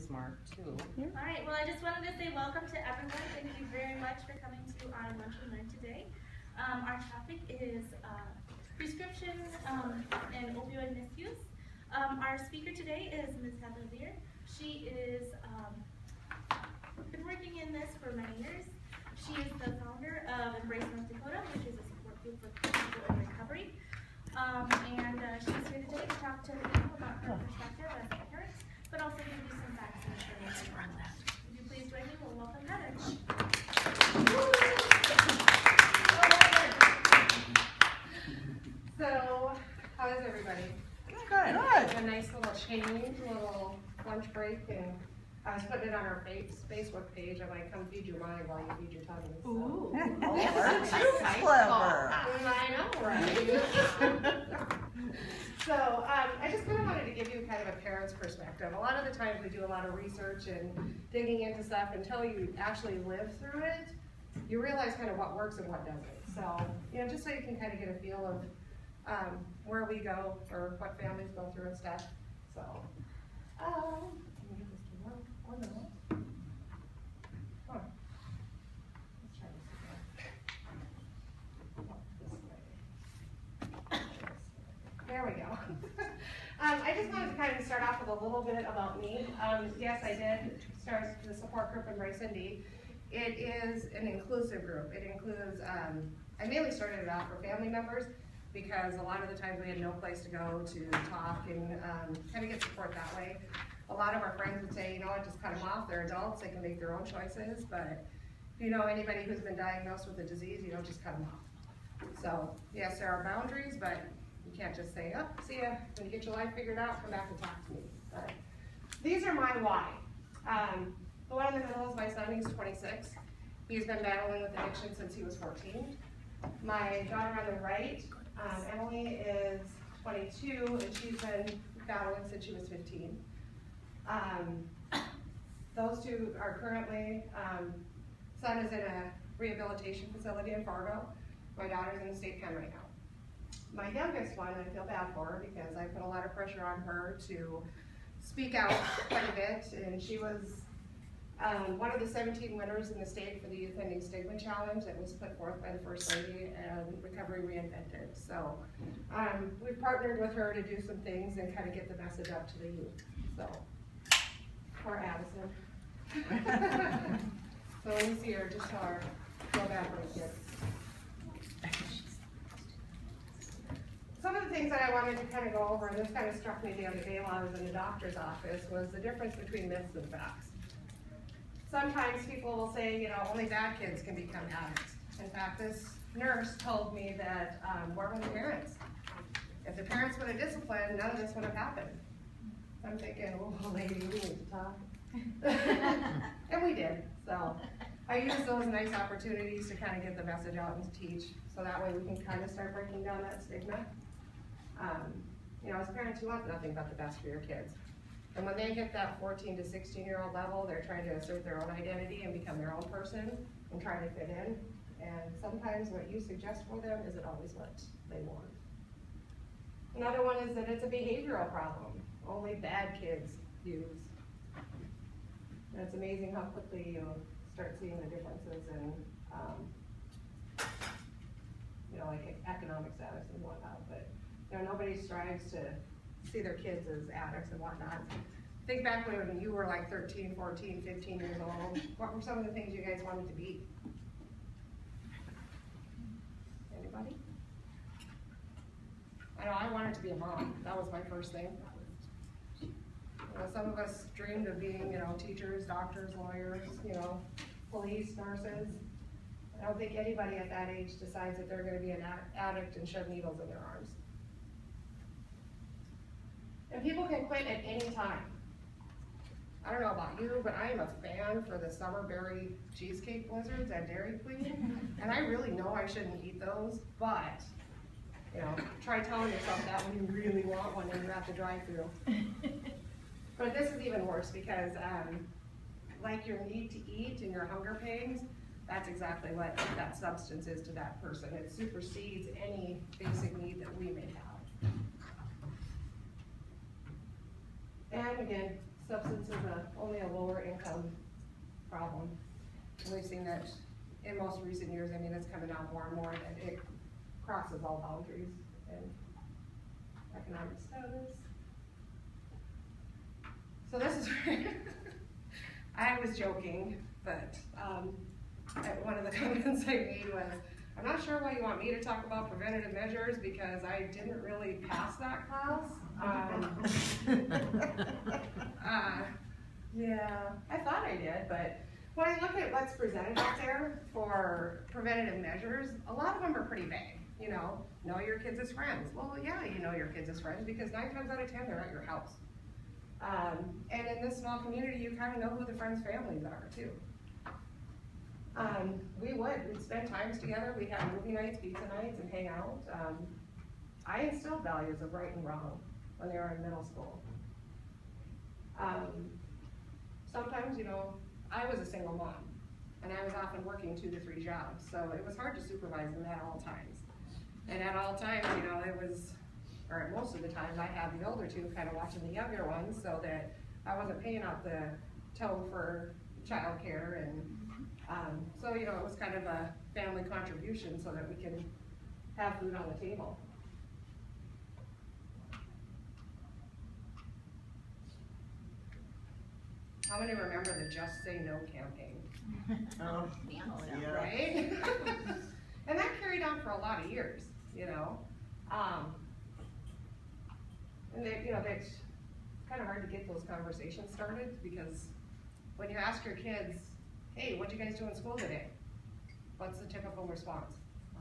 smart too. All right, well, I just wanted to say welcome to everyone. Thank you very much for coming to our Lunch and Learn today. Our topic is prescription and opioid misuse. Our speaker today is Ms. Leier. She is been working in this for many years. She is the founder of Embrace North Dakota, which is a support group for people in recovery. She's here today to talk to people about her perspective as a parent, but also give you some facts and information. Would you please join me? We'll welcome Heather. So, how is everybody? Good. A nice little change, a little lunch break, and I was putting it on our Facebook page. I might come feed your mind while you feed your tummy. So. Ooh, That's clever. I know, right? So, I just kind of wanted to give you kind of a parent's perspective. A lot of the times we do a lot of research and digging into stuff until you actually live through it, you realize kind of what works and what doesn't. So, you know, just so you can kind of get a feel of where we go or what families go through and stuff. So, let me get this to work. 1 minute. Come on. Let's try this again. There we go. I just wanted to kind of start off with a little bit about me. Yes, I did start the support group Embrace ND. It is an inclusive group. It includes, I mainly started it out for family members because a lot of the times we had no place to go to talk and kind of get support that way. A lot of our friends would say, you know what, just cut them off. They're adults, they can make their own choices, but if you know anybody who's been diagnosed with a disease, you don't just cut them off. So, yes, there are boundaries, but you can't just say, oh, see ya, when you get your life figured out, come back and talk to me. But these are my why. The one in the middle is my son, he's 26. He's been battling with addiction since he was 14. My daughter on the right, Emily, is 22, and she's been battling since she was 15. Those two are currently, son is in a rehabilitation facility in Fargo. My daughter's in the state pen right now. My youngest one, I feel bad for her because I put a lot of pressure on her to speak out quite a bit, and she was one of the 17 winners in the state for the Youth Ending Stigma Challenge that was put forth by the First Lady and Recovery Reinvented. So we've partnered with her to do some things and kind of get the message up to the youth. So, poor Addison. So when you see her, just tell her, feel bad for the kids. Some of the things that I wanted to kind of go over, and this kind of struck me the other day while I was in the doctor's office, was the difference between myths and facts. Sometimes people will say, you know, only bad kids can become addicts. In fact, this nurse told me that where were the parents? If the parents would have disciplined, none of this would have happened. I'm thinking, oh, lady, we need to talk. And we did. So I used those nice opportunities to kind of get the message out and to teach, so that way we can kind of start breaking down that stigma. You know, as parents, you want nothing but the best for your kids. And when they hit that 14 to 16-year-old level, they're trying to assert their own identity and become their own person and trying to fit in. And sometimes what you suggest for them isn't always what they want. Another one is that it's a behavioral problem. Only bad kids use. And it's amazing how quickly you start seeing the differences in, you know, like economic status and whatnot. But you know, nobody strives to see their kids as addicts and whatnot. Think back when you were like 13, 14, 15 years old. What were some of the things you guys wanted to be? Anybody? I know I wanted to be a mom. That was my first thing. You know, some of us dreamed of being, you know, teachers, doctors, lawyers, you know, police, nurses. I don't think anybody at that age decides that they're going to be an addict and shove needles in their arms. And people can quit at any time. I don't know about you, but I am a fan for the summer berry cheesecake blizzards at Dairy Queen. And I really know I shouldn't eat those, but you know, try telling yourself that when you really want one and you're at the drive-thru. But this is even worse because like your need to eat and your hunger pangs, that's exactly what that substance is to that person. It supersedes any basic need that we may have. And again, substance is only a lower income problem. And we've seen that in most recent years. I mean, it's coming out more and more that it crosses all boundaries and economic status. So this is I was joking, but one of the comments I made was, I'm not sure why you want me to talk about preventative measures because I didn't really pass that class. Yeah, I thought I did, but when I look at what's presented out there for preventative measures, a lot of them are pretty vague. You know your kids as friends. Well, yeah, you know your kids as friends because 9 times out of 10 they're at your house. And in this small community, you kind of know who the friends' families are too. We'd spend times together. We'd have movie nights, pizza nights, and hang out. I instilled values of right and wrong when they were in middle school. Sometimes, I was a single mom, and I was often working 2 to 3 jobs, so it was hard to supervise them at all times. And at all times, it was, or most of the time, I had the older 2 kind of watching the younger ones so that I wasn't paying out the toe for childcare, and so it was kind of a family contribution so that we can have food on the table. How many remember the Just Say No campaign? Oh, yeah. Right? And that carried on for a lot of years, And it's kind of hard to get those conversations started because when you ask your kids, hey, what'd you guys do in school today? What's the typical response?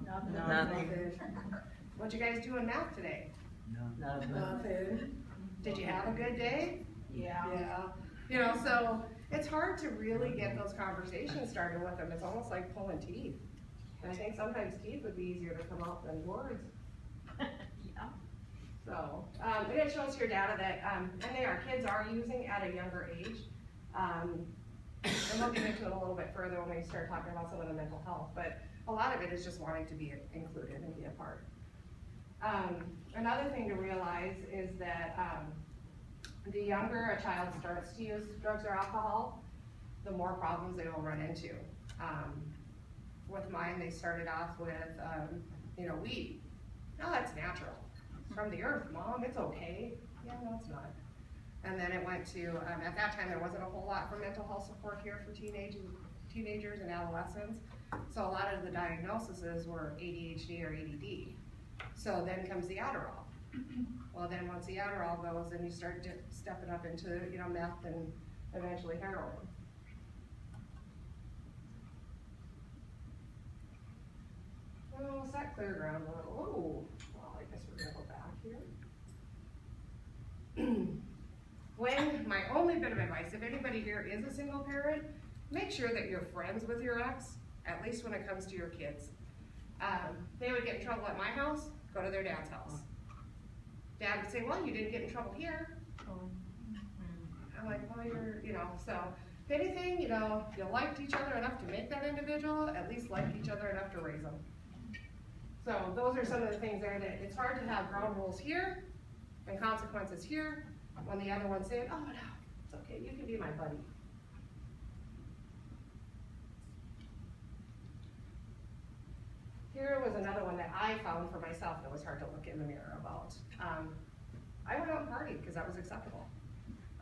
Nothing. What'd you guys do in math today? Nothing. Did you have a good day? Yeah. Yeah. So it's hard to really get those conversations started with them. It's almost like pulling teeth. And I think sometimes teeth would be easier to come out than words. Yeah. So, and it shows here data that, and kids are using at a younger age. And we'll get into it a little bit further when we start talking about some of the mental health, but a lot of it is just wanting to be included and be a part. Another thing to realize is that the younger a child starts to use drugs or alcohol, the more problems they will run into. With mine, they started off with, weed. No, that's natural. It's from the earth, Mom, it's okay. Yeah, no, it's not. And then it went to, at that time, there wasn't a whole lot for mental health support here for teenagers and adolescents. So a lot of the diagnoses were ADHD or ADD. So then comes the Adderall. Well, then once the Adderall goes, then you start stepping up into, meth and eventually heroin. Oh, is that clear ground? Oh, well, I guess we're gonna go back here. My only bit of advice, if anybody here is a single parent, make sure that you're friends with your ex, at least when it comes to your kids. They would get in trouble at my house, go to their dad's house. Dad would say, well, you didn't get in trouble here. I'm like, well, so if anything, you liked each other enough to make that individual, at least liked each other enough to raise them. So those are some of the things there that it's hard to have ground rules here and consequences here when the other one's saying, oh no, it's okay, you can be my buddy. Here was another one that I found for myself that was hard to look in the mirror about. I went out and partied because that was acceptable.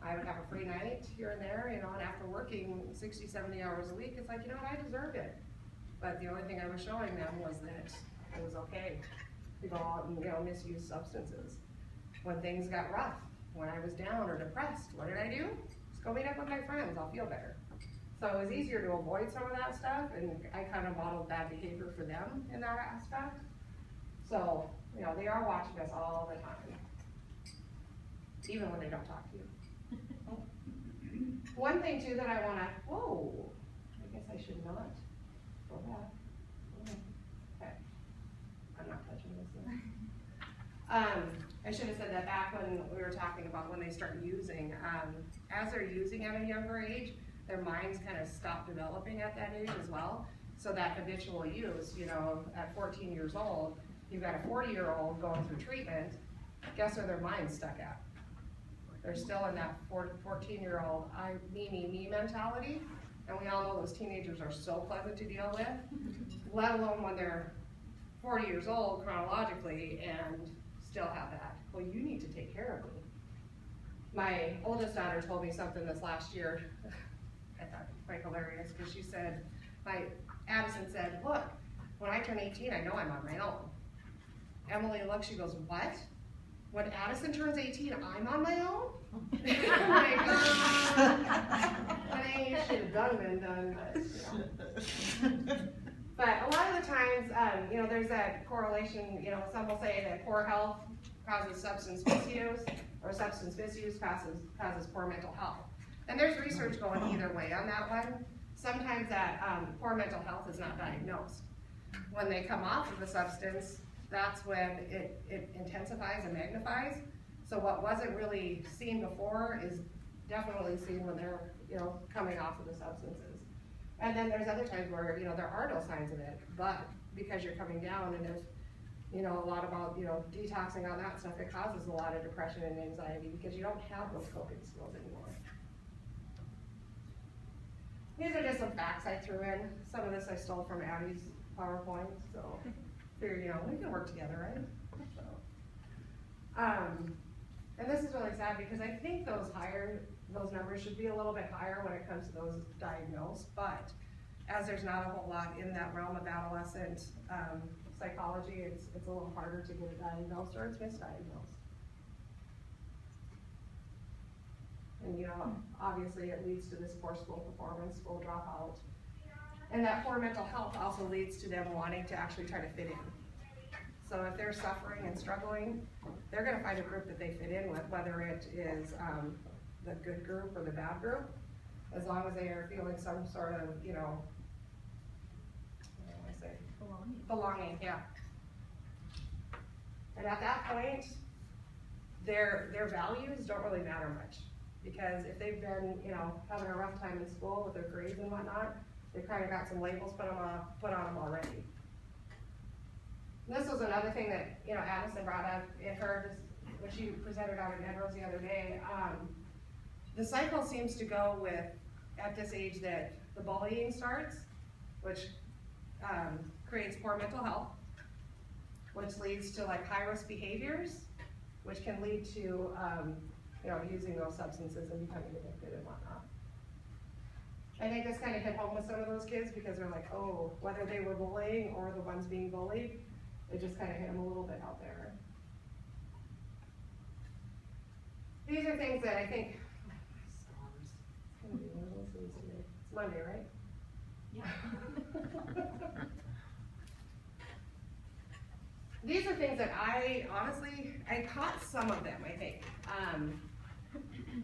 I would have a free night here and there, and after working 60, 70 hours a week, it's like, I deserved it. But the only thing I was showing them was that it was okay to go out and, misuse substances. When things got rough, when I was down or depressed, what did I do? Just go meet up with my friends, I'll feel better. So it was easier to avoid some of that stuff, and I kind of modeled bad behavior for them in that aspect. So, they are watching us all the time, even when they don't talk to you. One thing too that I want to, I guess I should not go back. Okay, I'm not touching this thing. I should have said that back when we were talking about when they start using, as they're using at a younger age, their minds kind of stop developing at that age as well. So that habitual use, at 14 years old, you've got a 40-year-old going through treatment, guess where their mind's stuck at? They're still in that 14-year-old me mentality, and we all know those teenagers are so pleasant to deal with, let alone when they're 40 years old chronologically and still have that, well, you need to take care of me. My oldest daughter told me something this last year, I thought it was quite hilarious, because she said, Addison said, look, when I turn 18, I know I'm on my own. Emily looks, she goes, what? When Addison turns 18, I'm on my own? I'm like, honey, you should have been done, but, you know. But a lot of the times, you know, there's that correlation, you know, some will say that poor health causes substance misuse, or substance misuse causes poor mental health. And there's research going either way on that one. Sometimes that poor mental health is not diagnosed. When they come off of the substance, that's when it intensifies and magnifies. So what wasn't really seen before is definitely seen when they're, you know, coming off of the substances. And then there's other times where, you know, there are no signs of it, but because you're coming down, and if, you know, a lot about, you know, detoxing on that stuff, it causes a lot of depression and anxiety because you don't have those coping skills anymore. These are just some facts I threw in. Some of this I stole from Abby's PowerPoint, so figured, you know, we can work together, right? So, and this is really sad because I think those numbers should be a little bit higher when it comes to those diagnosed, but as there's not a whole lot in that realm of adolescent psychology, it's a little harder to get it diagnosed, or it's misdiagnosed. And, you know, obviously it leads to this poor school performance, school dropout. And that poor mental health also leads to them wanting to actually try to fit in. So if they're suffering and struggling, they're gonna find a group that they fit in with, whether it is the good group or the bad group, as long as they are feeling some sort of, you know, what do I say? Belonging, yeah. And at that point, their values don't really matter much. Because if they've been, you know, having a rough time in school with their grades and whatnot, they've kind of got some labels put on them already. And this was another thing that, you know, Addison brought up in her, when she presented out at Nedrose the other day. The cycle seems to go with, at this age, that the bullying starts, which creates poor mental health, which leads to like high-risk behaviors, which can lead to you know, using those substances and becoming addicted and whatnot. I think this kind of hit home with some of those kids because they're like, oh, whether they were bullying or the ones being bullied, it just kind of hit them a little bit out there. These are things that I think, it's Monday, right? Yeah. These are things that I caught some of them, I think.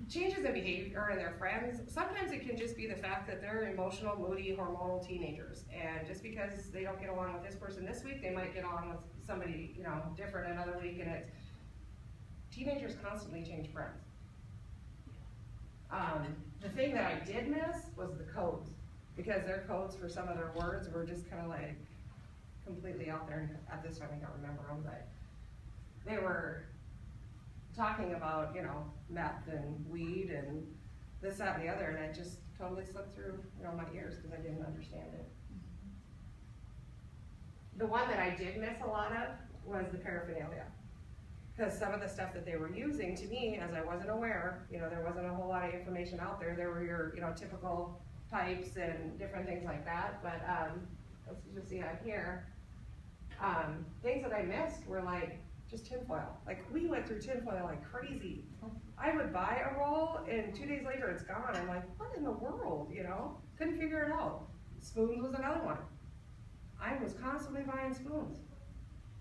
Changes in behavior or in their friends, sometimes it can just be the fact that they're emotional, moody, hormonal teenagers. And just because they don't get along with this person this week, they might get along with somebody, you know, different another week. And it's, teenagers constantly change friends. The thing that I did miss was the codes, because their codes for some of their words were just kind of like completely out there. And at this time I don't remember them, but they were talking about, you know, meth and weed and this, that, and the other, and it just totally slipped through, you know, my ears because I didn't understand it. The one that I did miss a lot of was the paraphernalia, because some of the stuff that they were using, to me, as I wasn't aware, you know, there wasn't a whole lot of information out there. There were your, you know, typical types and different things like that, but let's just see on here. Things that I missed were like just tinfoil. Like, we went through tinfoil like crazy. I would buy a roll and 2 days later it's gone. I'm like, what in the world, you know? Couldn't figure it out. Spoons was another one. I was constantly buying spoons.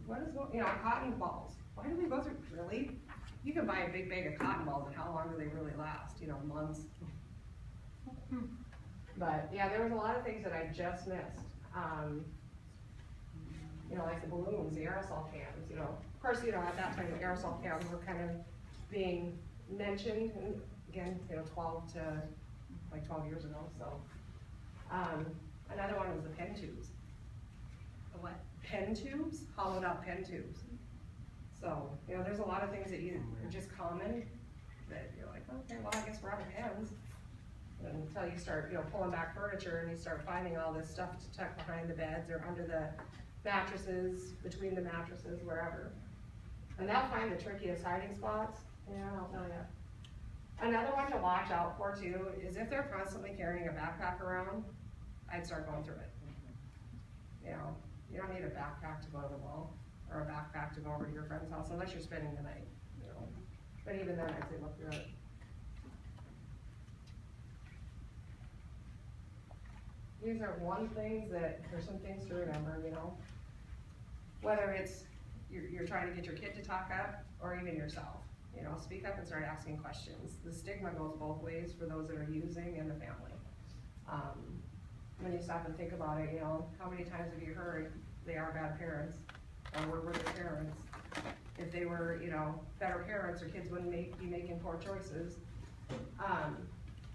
What is going, you know, cotton balls. Why do we go through, really? You can buy a big bag of cotton balls and how long do they really last? You know, months. But yeah, there was a lot of things that I just missed. You know, like the balloons, the aerosol cans, you know. Of course, you know, at that time, the aerosol cans were kind of being mentioned, and again, you know, 12 years ago, so. Another one was the pen tubes. The what? Pen tubes, hollowed out pen tubes. So, you know, there's a lot of things that are just common that you're like, okay, well, I guess we're out of hands. Until you start, pulling back furniture and you start finding all this stuff to tuck behind the beds or under the mattresses, between the mattresses, wherever. And they'll find the trickiest hiding spots. Yeah, I'll tell you. Another one to watch out for too is if they're constantly carrying a backpack around, I'd start going through it. You don't need a backpack to go to the mall or a backpack to go over to your friend's house unless you're spending the night. But even then, I'd say look through it. These are there's some things to remember, whether it's you're trying to get your kid to talk up or even yourself, speak up and start asking questions. The stigma goes both ways for those that are using and the family. When you stop and think about it, how many times have you heard they are bad parents or were their parents? If they were, better parents, their kids wouldn't be making poor choices.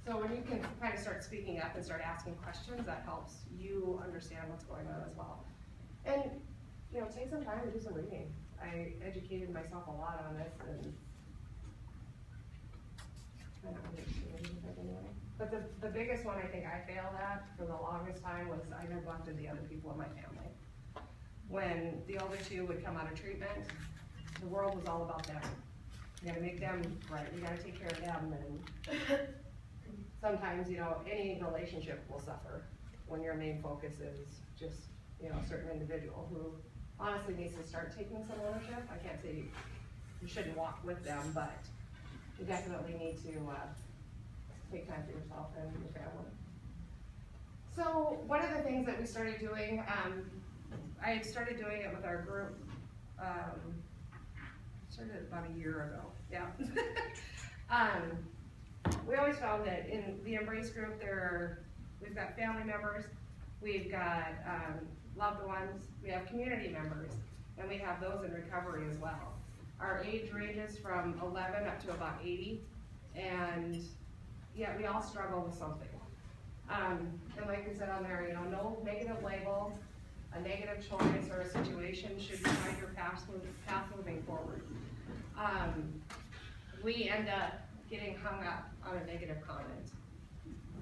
So when you can kind of start speaking up and start asking questions, that helps you understand what's going on as well. And, take some time to do some reading. I educated myself a lot on this and I don't understand it anyway. But the biggest one I think I failed at for the longest time was I neglected the other people in my family. When the older two would come out of treatment, the world was all about them. You gotta make them right, you gotta take care of them, and sometimes, any relationship will suffer when your main focus is just, a certain individual who honestly needs to start taking some ownership. I can't say you shouldn't walk with them, but you definitely need to take time for yourself and your family. So one of the things that we started doing, I had started doing it with our group, started about a year ago, yeah. We always found that in the Embrace group, we've got family members, we've got loved ones, we have community members, and we have those in recovery as well. Our age ranges from 11 up to about 80, and yet we all struggle with something. And like we said on there, no negative label, a negative choice or a situation should guide your path moving forward. We end up getting hung up on a negative comment.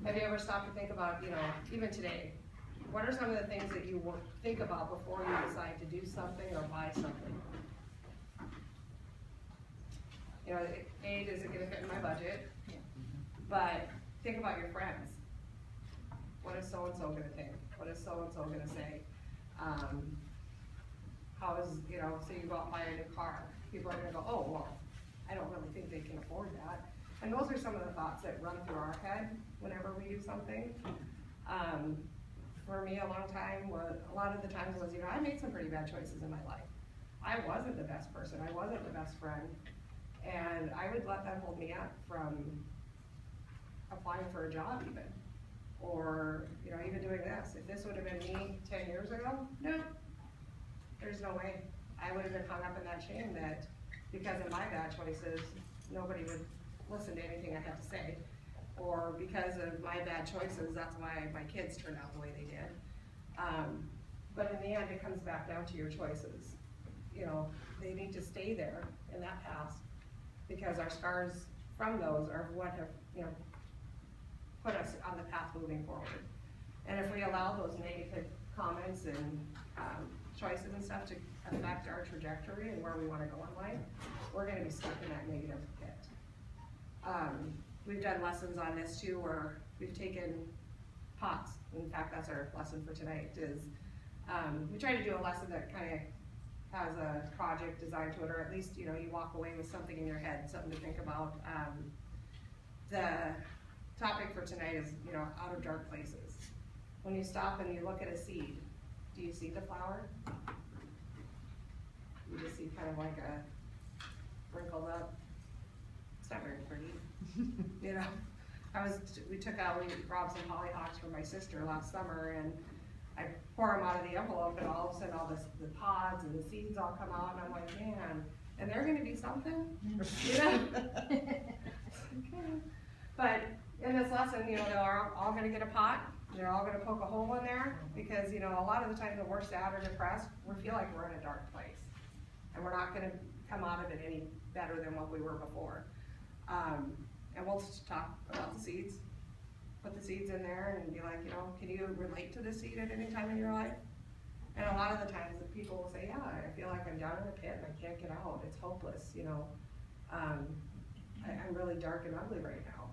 Have you ever stopped to think about, even today, what are some of the things that you think about before you decide to do something or buy something? A, is it gonna fit in my budget? Yeah. But think about your friends. What is so-and-so gonna think? What is so-and-so gonna say? How is, say you go out and buy a new car. People are gonna go, oh, well, I don't really think they can afford that. And those are some of the thoughts that run through our head whenever we do something. For me, a lot of the times was, I made some pretty bad choices in my life. I wasn't the best person. I wasn't the best friend. And I would let them hold me up from applying for a job even. Or, even doing this. If this would have been me 10 years ago, no, there's no way. I would have been hung up in that chain that because of my bad choices, nobody would listen to anything I have to say. Or because of my bad choices, that's why my kids turned out the way they did. But in the end, it comes back down to your choices. They need to stay there in that past because our scars from those are what have, put us on the path moving forward. And if we allow those negative comments and choices and stuff to affect our trajectory and where we want to go in life, we're going to be stuck in that negative pit. We've done lessons on this too, where we've taken pots. In fact, that's our lesson for tonight. Is we try to do a lesson that kind of has a project designed to it, or at least you walk away with something in your head, something to think about. The topic for tonight is out of dark places. When you stop and you look at a seed, do you see the flower? You just see kind of like a wrinkled up. It's not very pretty. We robbed some hollyhocks for my sister last summer, and I pour them out of the envelope, and all of a sudden all the pods and the seeds all come out, and I'm like, man, and they're gonna be something, But in this lesson, they're all gonna get a pot, they're all gonna poke a hole in there, because a lot of the times when we're sad or depressed, we feel like we're in a dark place, and we're not gonna come out of it any better than what we were before. And we'll just talk about the seeds, put the seeds in there and be like, you know, can you relate to this seed at any time in your life? And a lot of the times the people will say, yeah, I feel like I'm down in a pit and I can't get out, it's hopeless, you know. I'm really dark and ugly right now.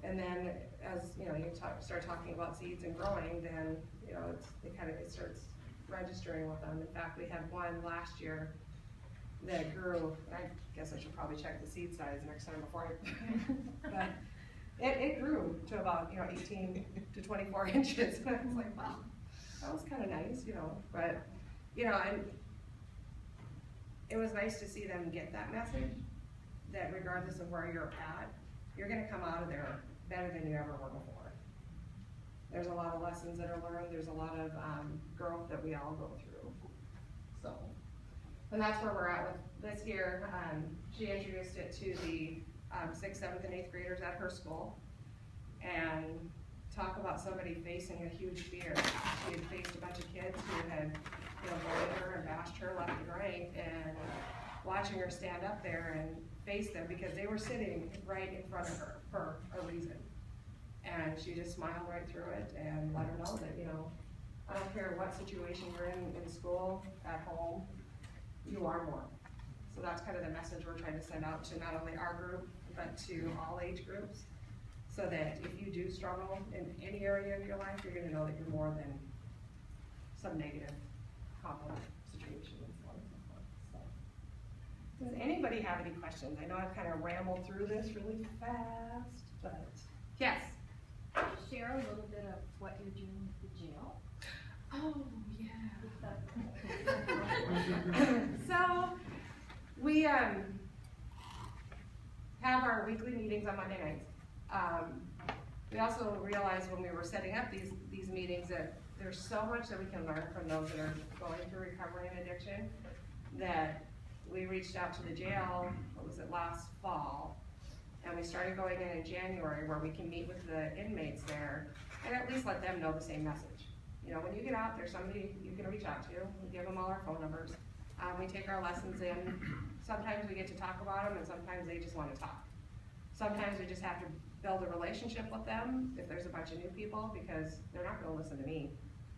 And then as, you know, you start talking about seeds and growing, then, you know, it starts registering with them. In fact, we had one last year that grew, I guess I should probably check the seed size next time before I, but it grew to about, you know, 18 to 24 inches. And I was like, wow, that was kind of nice, you know, but, you know, and it was nice to see them get that message that regardless of where you're at, you're gonna come out of there better than you ever were before. There's a lot of lessons that are learned, there's a lot of growth that we all go through. So, and that's where we're at with this year. She introduced it to the 6th, 7th, and 8th graders at her school. And talk about somebody facing a huge fear. She had faced a bunch of kids who had, you know, bullied her and bashed her left and right, and watching her stand up there and face them because they were sitting right in front of her for a reason. And she just smiled right through it and let her know that, you know, I don't care what situation you're in school, at home, you are more. So that's kind of the message we're trying to send out to not only our group, but to all age groups, so that if you do struggle in any area of your life, you're gonna know that you're more than some negative complex situation and so on and so forth. So, does anybody have any questions? I know I've kind of rambled through this really fast, but yes? Could you share a little bit of what you're doing with the jail? Oh, yeah. So, we have our weekly meetings on Monday nights. We also realized when we were setting up these meetings that there's so much that we can learn from those that are going through recovery and addiction, that we reached out to the jail, what was it, last fall, and we started going in January where we can meet with the inmates there and at least let them know the same message. You know, when you get out, there's somebody you can reach out to. We give them all our phone numbers. We take our lessons in. Sometimes we get to talk about them, and sometimes they just want to talk. Sometimes we just have to build a relationship with them if there's a bunch of new people, because they're not going to listen to me.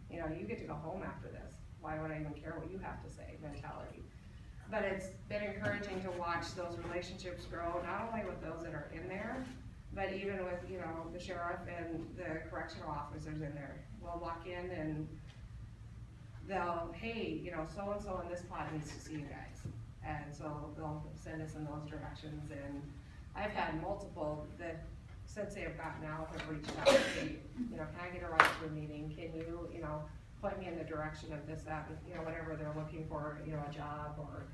You know, you get to go home after this. Why would I even care what you have to say mentality? But it's been encouraging to watch those relationships grow, not only with those that are in there, but even with, you know, the sheriff and the correctional officers in there. We'll walk in and they'll, hey, you know, so-and-so in this pod needs to see you guys. And so they'll send us in those directions. And I've had multiple that, since they have gotten out, have reached out and say, you know, can I get a ride to a meeting? Can you know, point me in the direction of this, that, you know, whatever they're looking for, you know, a job or,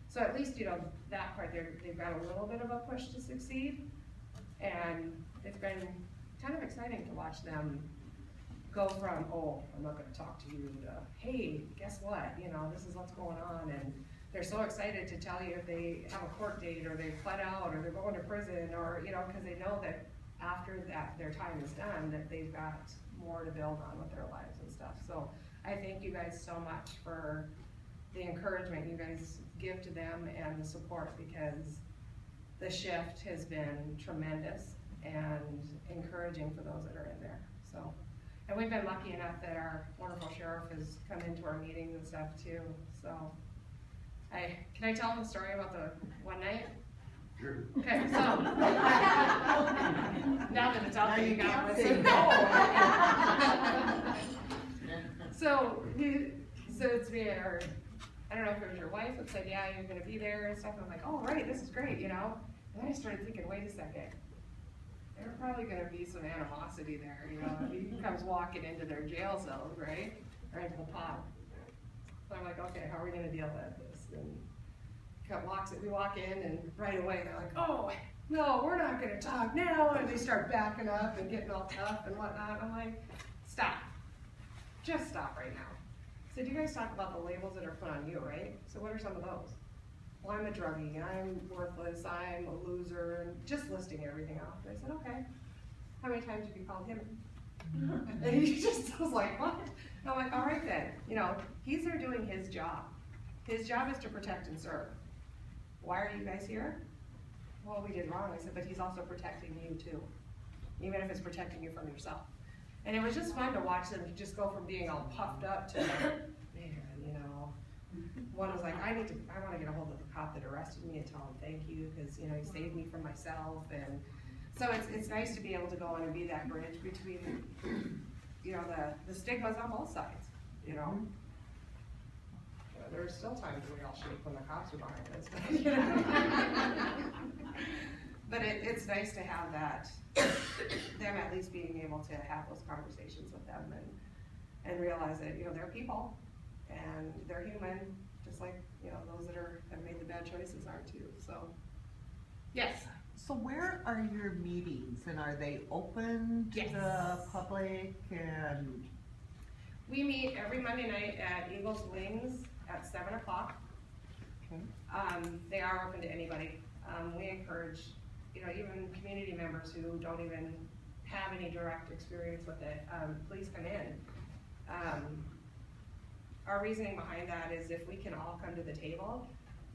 so at least, you know, that part, they've got a little bit of a push to succeed. And it's been kind of exciting to watch them go from, oh, I'm not gonna talk to you, to, hey, guess what, you know, this is what's going on. And they're so excited to tell you if they have a court date or they've pled out or they're going to prison or, you know, because they know that after that their time is done, that they've got more to build on with their lives and stuff. So I thank you guys so much for the encouragement you guys give to them and the support, because the shift has been tremendous and encouraging for those that are in there. So, and we've been lucky enough that our wonderful sheriff has come into our meetings and stuff too. So, can I tell them the story about the one night? Sure. Okay, so now that it's out there, you got say So it's me and her, I don't know if it was your wife that said, yeah, you're gonna be there and stuff. I'm like, oh, right, this is great, you know? And then I started thinking, wait a second. There's probably gonna be some animosity there, you know? He comes walking into their jail cells, right? Or into the pod. So I'm like, okay, how are we gonna deal with this? And we walk in and right away they're like, oh, no, we're not gonna talk now. And they start backing up and getting all tough and whatnot. I'm like, stop. Just stop right now. So you guys talk about the labels that are put on you, right? So what are some of those? Well, I'm a druggie, I'm worthless, I'm a loser, and just listing everything off. And I said, okay, how many times have you called him? And he just was like, what? And I'm like, all right then, you know, he's there doing his job. His job is to protect and serve. Why are you guys here? well, we did wrong. I said, but he's also protecting you too, even if it's protecting you from yourself. And it was just fun to watch them just go from being all puffed up to, man, you know, one was like, I want to get a hold of the cop that arrested me and tell him thank you, because, you know, he saved me from myself. And so it's nice to be able to go in and be that bridge between, you know, the stigmas on both sides, you know. There's still times we all shake when the cops are behind us, but, you know. But it's nice to have that, them at least being able to have those conversations with them and realize that, you know, they're people and they're human, just like, you know, those that have made the bad choices are too. So, yes. So where are your meetings, and are they open to the public? And We meet every Monday night at Eagles Wings at 7 o'clock. okay. They are open to anybody. We encourage, you know, even community members who don't even have any direct experience with it, please come in. Our reasoning behind that is if we can all come to the table,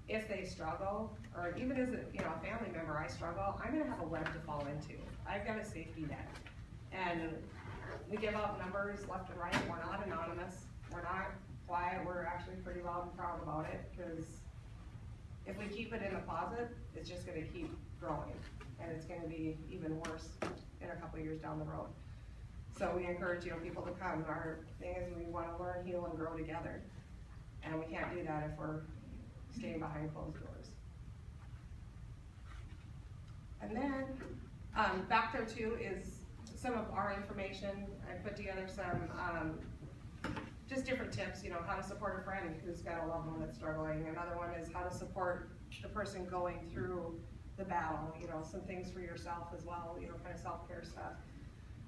if they struggle, or even as a family member, I struggle, I'm gonna have a web to fall into. I've got a safety net. And we give out numbers left and right. We're not anonymous. We're not quiet. We're actually pretty loud and proud about it, because if we keep it in the closet, it's just gonna keep growing, and it's gonna be even worse in a couple years down the road. So we encourage, people to come. Our thing is we wanna learn, heal, and grow together. And we can't do that if we're staying behind closed doors. And then, back there too is some of our information. I put together some, just different tips, how to support a friend who's got a loved one that's struggling. Another one is how to support the person going through the battle, some things for yourself as well, kind of self-care stuff.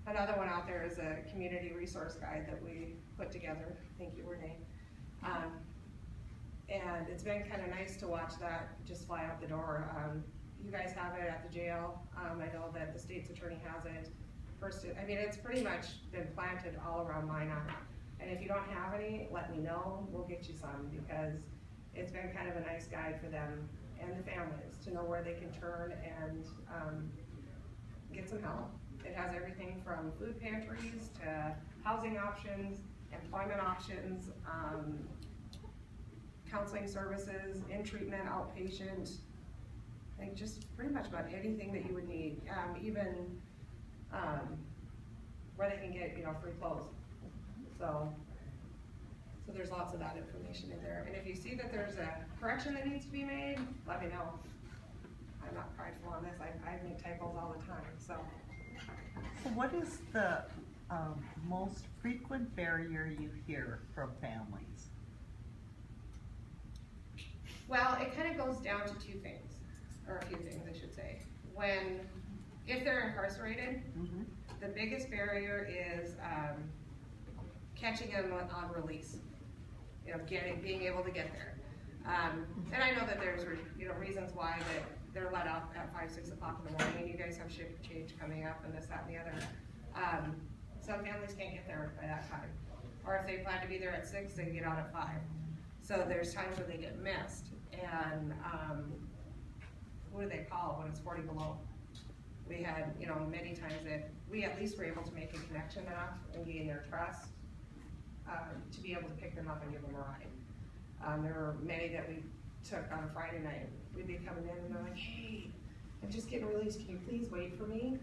Another one out there is a community resource guide that we put together. Thank you, Renee. And it's been kind of nice to watch that just fly out the door. You guys have it at the jail. I know that the state's attorney has it. It's pretty much been planted all around Minot. And if you don't have any, let me know. We'll get you some, because it's been kind of a nice guide for them and the families to know where they can turn and get some help. It has everything from food pantries to housing options, employment options, counseling services, in-treatment, outpatient, like just pretty much about anything that you would need, even where they can get, free clothes. So there's lots of that information in there. And if you see that there's a correction that needs to be made, let me know. I'm not prideful on this. I make typos all the time. So what is the most frequent barrier you hear from families? Well, it kind of goes down to two things, or a few things, I should say. If they're incarcerated, the biggest barrier is catching them on release, being able to get there. And I know that there's reasons why that they're let out at 5, 6 o'clock in the morning, and you guys have shift change coming up and this, that, and the other. Some families can't get there by that time. Or if they plan to be there at 6, they can get out at 5. So there's times where they get missed. And who do they call when it's 40 below? We had, many times that we at least were able to make a connection enough and gain their trust to be able to pick them up and give them a ride. There were many that we took on a Friday night. We'd be coming in and they're like, hey, I'm just getting released. Can you please wait for me?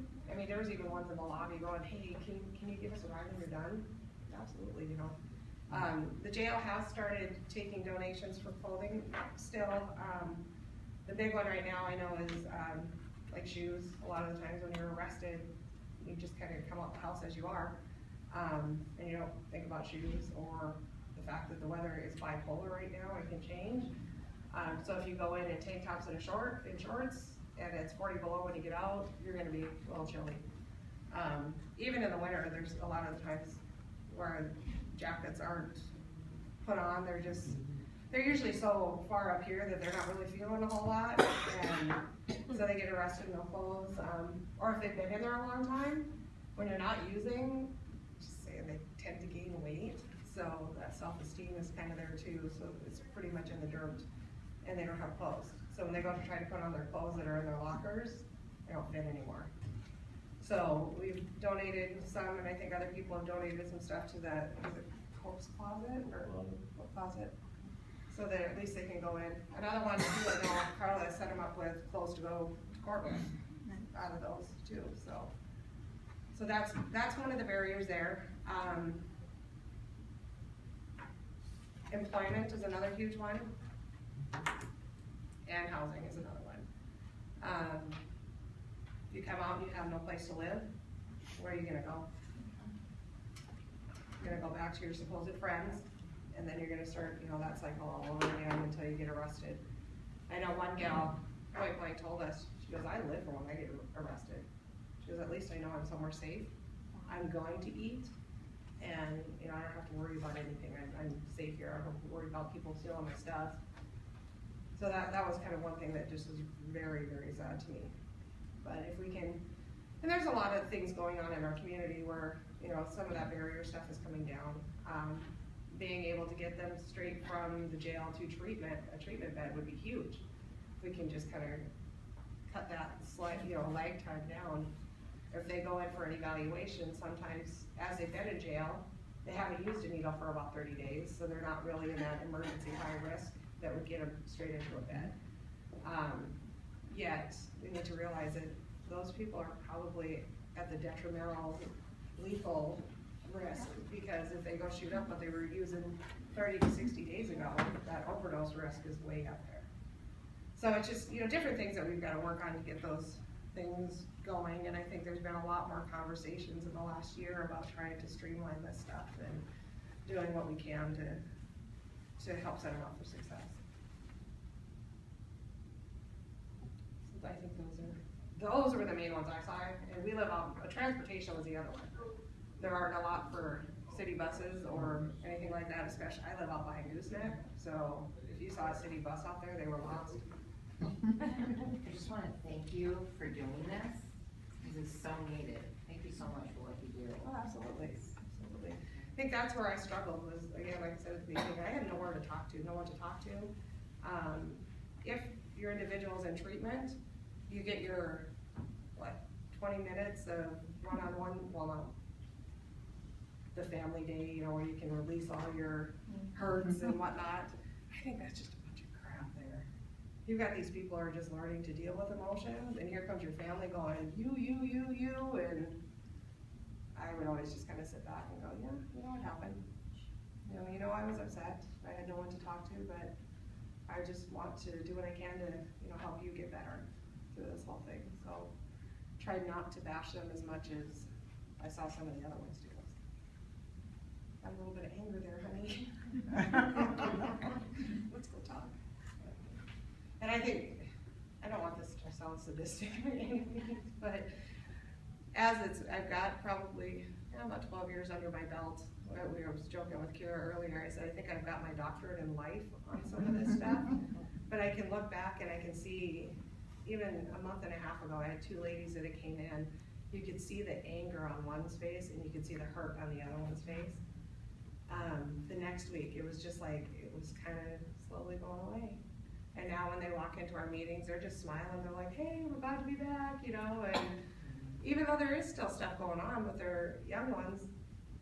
There was even ones in the lobby going, hey, can you give us a ride when you're done? Absolutely, The jail has started taking donations for clothing still. The big one right now I know is like shoes. A lot of the times when you're arrested, you just kind of come out the house as you are, and you don't think about shoes or the fact that the weather is bipolar right now. It can change. So if you go in tank tops and shorts, and it's 40 below when you get out, you're going to be a little chilly. Even in the winter, there's a lot of the times where jackets aren't put on. They're usually so far up here that they're not really feeling a whole lot, and so they get arrested in no clothes. Or if they've been in there a long time, when you're not using, just say they tend to gain weight. So that self-esteem is kind of there too. So it's pretty much in the dirt, and they don't have clothes. So when they go to try to put on their clothes that are in their lockers, they don't fit anymore. So we've donated some, and I think other people have donated some stuff to the, is it corpse closet, or what closet? So that at least they can go in. Another one, too, I know Carla set them up with clothes to go to court with, out of those too, so that's one of the barriers there. Employment is another huge one, and housing is another one. You come out and you have no place to live, where are you gonna go? You're gonna go back to your supposed friends, and then you're gonna start, that cycle all over again until you get arrested. I know one gal point blank told us, she goes, I live for when I get arrested. She goes, at least I know I'm somewhere safe. I'm going to eat, and I don't have to worry about anything. I'm safe here. I don't have to worry about people stealing my stuff. So that was kind of one thing that just was very, very sad to me. But if we can, and there's a lot of things going on in our community where, some of that barrier stuff is coming down. Being able to get them straight from the jail to treatment, a treatment bed would be huge. If we can just kind of cut that slight, lag time down. If they go in for an evaluation, sometimes as they've been in jail, they haven't used a needle for about 30 days, so they're not really in that emergency high risk that would get them straight into a bed. Yet, we need to realize that those people are probably at the detrimental, lethal risk, because if they go shoot up what they were using 30 to 60 days ago, that overdose risk is way up there. So it's just, different things that we've got to work on to get those things going, and I think there's been a lot more conversations in the last year about trying to streamline this stuff and doing what we can to help set them up for success. So I think those were the main ones I saw, and we live on, transportation was the other one. There aren't a lot for city buses or anything like that, especially, I live out by Gooseneck, so if you saw a city bus out there, they were lost. I just want to thank you for doing this, because it's so needed. Thank you so much for what you do. Oh, absolutely, absolutely. I think that's where I struggled was, again, like I said at the beginning, I had nowhere to talk to, no one to talk to. If your individual's in treatment, you get your, 20 minutes of one-on-one, well, no, the family day, where you can release all your hurts and whatnot. I think that's just a bunch of crap there. You've got these people who are just learning to deal with emotions, and here comes your family going, you, and I would always just kind of sit back and go, yeah, what happened? I was upset. I had no one to talk to, but I just want to do what I can to, help you get better through this whole thing. So try not to bash them as much as I saw some of the other ones do. Got a little bit of anger there, honey. Let's go talk. And I think, I don't want this to sound sadistic or anything, but I've got probably about 12 years under my belt. We were joking with Kira earlier. I said, I think I've got my doctorate in life on some of this stuff. But I can look back and I can see, even a month and a half ago, I had two ladies that came in. You could see the anger on one's face and you could see the hurt on the other one's face. The next week, it was just like, it was kind of slowly going away. And now when they walk into our meetings, they're just smiling. They're like, hey, we're glad to be back, and even though there is still stuff going on with their young ones,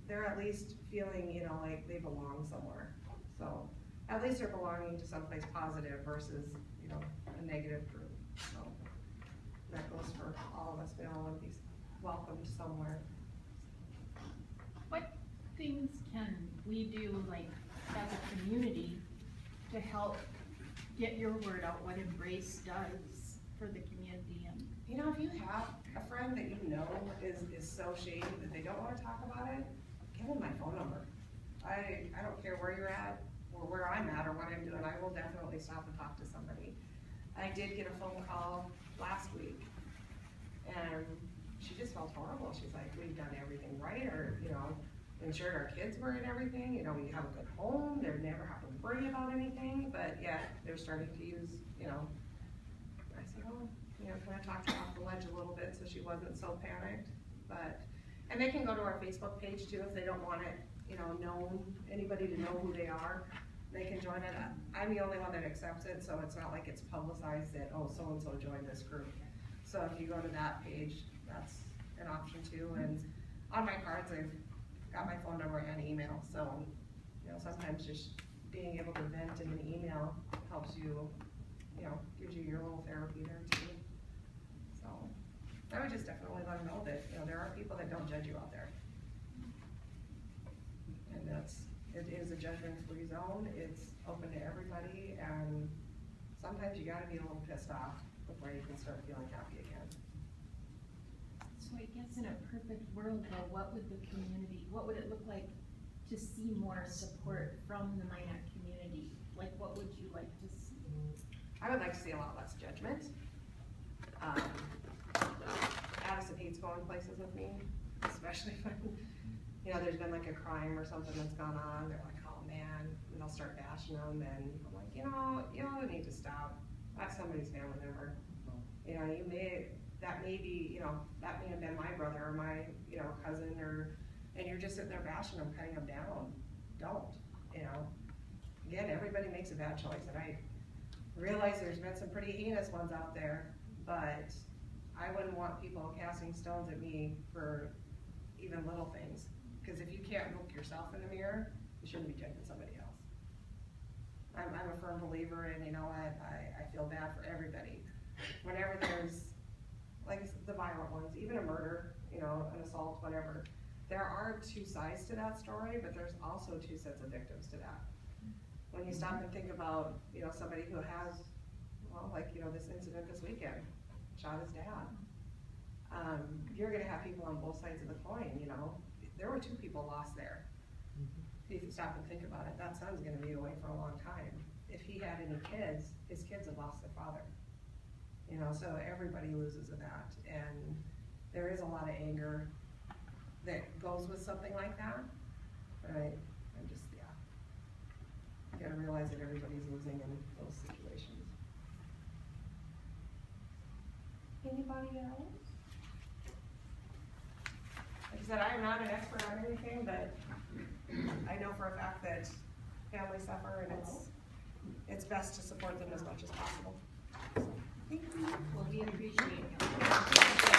they're at least feeling, like they belong somewhere. So at least they're belonging to someplace positive versus, a negative group. So that goes for all of us. We all want to be welcomed somewhere. What things can we do, as a community, to help get your word out, what Embrace does for the community? And If you have a friend that is so shady that they don't want to talk about it, give them my phone number. I don't care where you're at or where I'm at or what I'm doing. I will definitely stop and talk to somebody. I did get a phone call last week, and she just felt horrible. She's like, we've done everything right, or ensured our kids were in everything. We have a good home. They're never have to worry about anything, but yet they're starting to use. I said, oh, can I talk her off the ledge a little bit so she wasn't so panicked? And they can go to our Facebook page too if they don't want it, known, anybody to know who they are. they can join it. I'm the only one that accepts it, so it's not like it's publicized that, oh, so-and-so joined this group. So if you go to that page, that's an option too, and on my cards, I've got my phone number and email, so, you know, sometimes just being able to vent in an email helps you, you know, gives you your little therapy there too. So, I would just definitely let them know that, you know, there are people that don't judge you out there. And it is a judgment-free zone, it's open to everybody, and sometimes you gotta be a little pissed off before you can start feeling happy again. So I guess in a perfect world though, what would it look like to see more support from the minor community? Like what would you like to see? I would like to see a lot less judgment. Addison hates going places with me, especially when, you know, there's been like a crime or something that's gone on, they're like, oh man, and they'll start bashing them, and I'm like, you know, need to stop. That's somebody's family member. You know, that may be, you know, that may have been my brother or my, you know, cousin, and you're just sitting there bashing them, cutting them down. Don't, you know. Again, everybody makes a bad choice, and I realize there's been some pretty heinous ones out there, but I wouldn't want people casting stones at me for even little things. Because if you can't look yourself in the mirror, you shouldn't be judging somebody else. I'm a firm believer in, you know what, I feel bad for everybody. Whenever there's, like the violent ones, even a murder, you know, an assault, whatever, there are two sides to that story, but there's also two sets of victims to that. When you stop and think about, you know, somebody who has, well, like, you know, this incident this weekend, shot his dad. You're gonna have people on both sides of the coin, you know. There were two people lost there. If you stop and think about it, that son's gonna be away for a long time. If he had any kids, his kids have lost their father. You know, so everybody loses in that. And there is a lot of anger that goes with something like that. Right? I'm just, yeah. You gotta realize that everybody's losing in those situations. Anybody else? Like I said, I am not an expert on anything, but I know for a fact that families suffer, and it's best to support them as much as possible. So, thank you. Well, we appreciate it.